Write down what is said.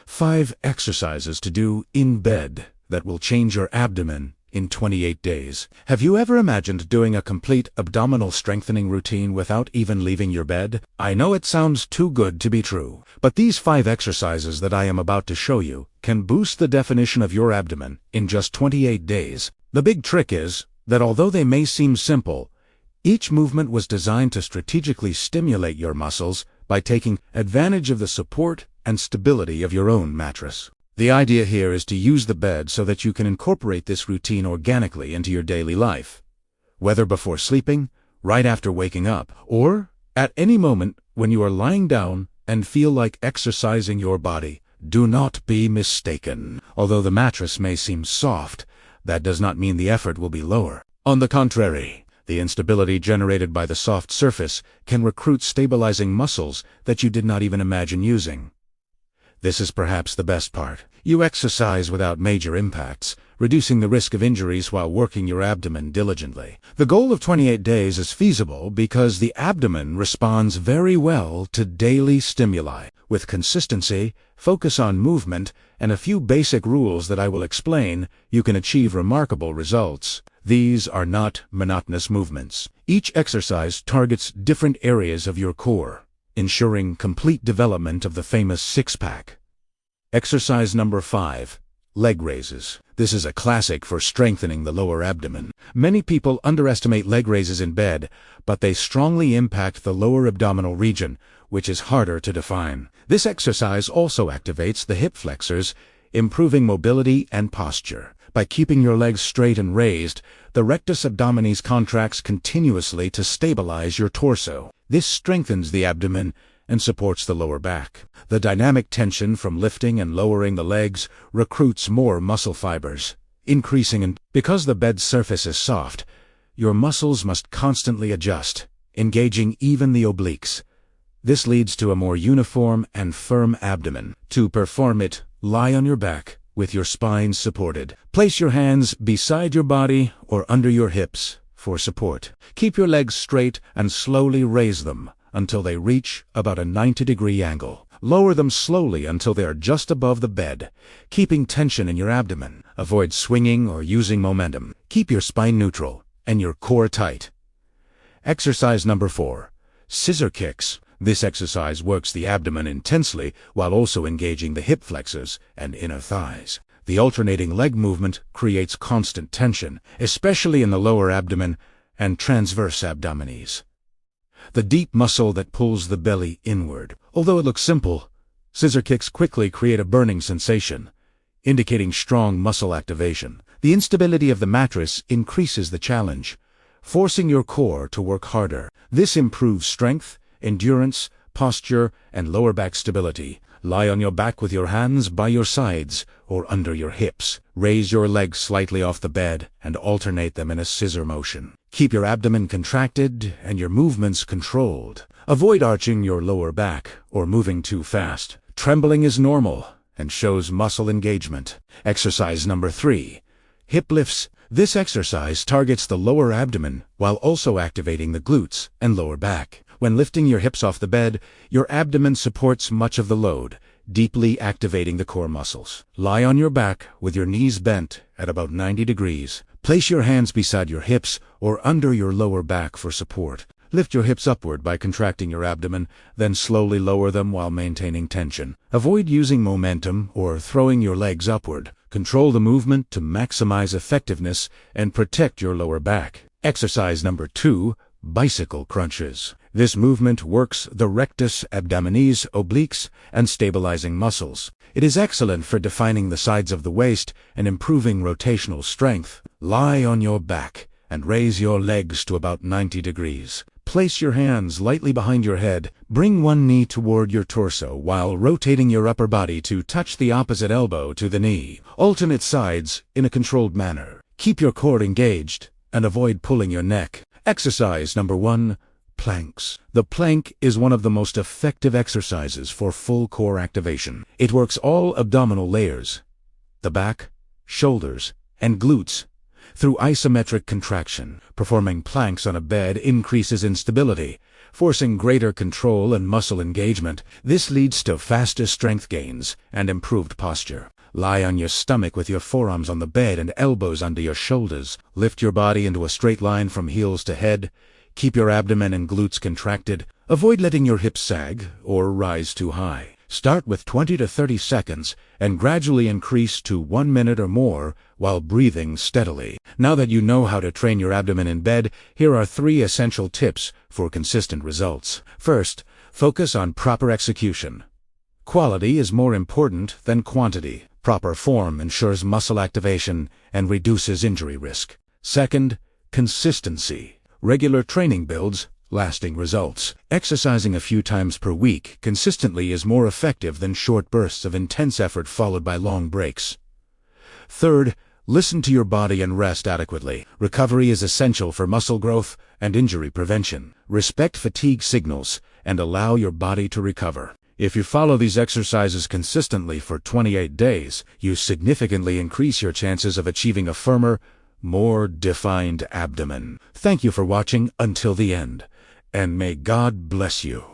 5 exercises to do in bed that will change your abdomen in 28 days. Have you ever imagined doing a complete abdominal strengthening routine without even leaving your bed? I know it sounds too good to be true, but these 5 exercises that I am about to show you can boost the definition of your abdomen in just 28 days. The big trick is that although they may seem simple, each movement was designed to strategically stimulate your muscles by taking advantage of the support and stability of your own mattress. The idea here is to use the bed so that you can incorporate this routine organically into your daily life, whether before sleeping, right after waking up, or at any moment when you are lying down and feel like exercising your body. Do not be mistaken. Although the mattress may seem soft, that does not mean the effort will be lower. On the contrary, the instability generated by the soft surface can recruit stabilizing muscles that you did not even imagine using. This is perhaps the best part. You exercise without major impacts, reducing the risk of injuries while working your abdomen diligently. The goal of 28 days is feasible because the abdomen responds very well to daily stimuli. With consistency, focus on movement, and a few basic rules that I will explain, you can achieve remarkable results. These are not monotonous movements. Each exercise targets different areas of your core, ensuring complete development of the famous six-pack. Exercise number 5. Leg raises. This is a classic for strengthening the lower abdomen. Many people underestimate leg raises in bed, but they strongly impact the lower abdominal region, which is harder to define. This exercise also activates the hip flexors, improving mobility and posture. By keeping your legs straight and raised, the rectus abdominis contracts continuously to stabilize your torso. This strengthens the abdomen and supports the lower back. The dynamic tension from lifting and lowering the legs recruits more muscle fibers, increasing because the bed's surface is soft, your muscles must constantly adjust, engaging even the obliques. This leads to a more uniform and firm abdomen. To perform it, lie on your back with your spine supported. Place your hands beside your body or under your hips for support. Keep your legs straight and slowly raise them until they reach about a 90-degree angle. Lower them slowly until they are just above the bed, keeping tension in your abdomen. Avoid swinging or using momentum. Keep your spine neutral and your core tight. Exercise number 4. Scissor kicks. This exercise works the abdomen intensely while also engaging the hip flexors and inner thighs. The alternating leg movement creates constant tension, especially in the lower abdomen and transverse abdominis, the deep muscle that pulls the belly inward. Although it looks simple, scissor kicks quickly create a burning sensation, indicating strong muscle activation. The instability of the mattress increases the challenge, forcing your core to work harder. This improves strength, endurance, posture, and lower back stability. Lie on your back with your hands by your sides or under your hips. Raise your legs slightly off the bed and alternate them in a scissor motion. Keep your abdomen contracted and your movements controlled. Avoid arching your lower back or moving too fast. Trembling is normal and shows muscle engagement. Exercise number 3. Hip lifts. This exercise targets the lower abdomen while also activating the glutes and lower back. When lifting your hips off the bed, your abdomen supports much of the load, deeply activating the core muscles. Lie on your back with your knees bent at about 90 degrees. Place your hands beside your hips or under your lower back for support. Lift your hips upward by contracting your abdomen, then slowly lower them while maintaining tension. Avoid using momentum or throwing your legs upward. Control the movement to maximize effectiveness and protect your lower back. Exercise number 2. Bicycle crunches. This movement works the rectus abdominis, obliques, and stabilizing muscles. It is excellent for defining the sides of the waist and improving rotational strength. Lie on your back and raise your legs to about 90 degrees. Place your hands lightly behind your head. Bring one knee toward your torso while rotating your upper body to touch the opposite elbow to the knee. Alternate sides in a controlled manner. Keep your core engaged and avoid pulling your neck. Exercise number 1. Planks. The plank is one of the most effective exercises for full core activation. It works all abdominal layers, the back, shoulders, and glutes, through isometric contraction. Performing planks on a bed increases instability, forcing greater control and muscle engagement. This leads to faster strength gains and improved posture. Lie on your stomach with your forearms on the bed and elbows under your shoulders. Lift your body into a straight line from heels to head. Keep your abdomen and glutes contracted. Avoid letting your hips sag or rise too high. Start with 20 to 30 seconds and gradually increase to 1 minute or more while breathing steadily. Now that you know how to train your abdomen in bed, here are 3 essential tips for consistent results. First, focus on proper execution. Quality is more important than quantity. Proper form ensures muscle activation and reduces injury risk. Second, consistency. Regular training builds lasting results. Exercising a few times per week consistently is more effective than short bursts of intense effort followed by long breaks. Third, listen to your body and rest adequately. Recovery is essential for muscle growth and injury prevention. Respect fatigue signals and allow your body to recover. If you follow these exercises consistently for 28 days, you significantly increase your chances of achieving a firmer, more defined abdomen. Thank you for watching until the end, and may God bless you.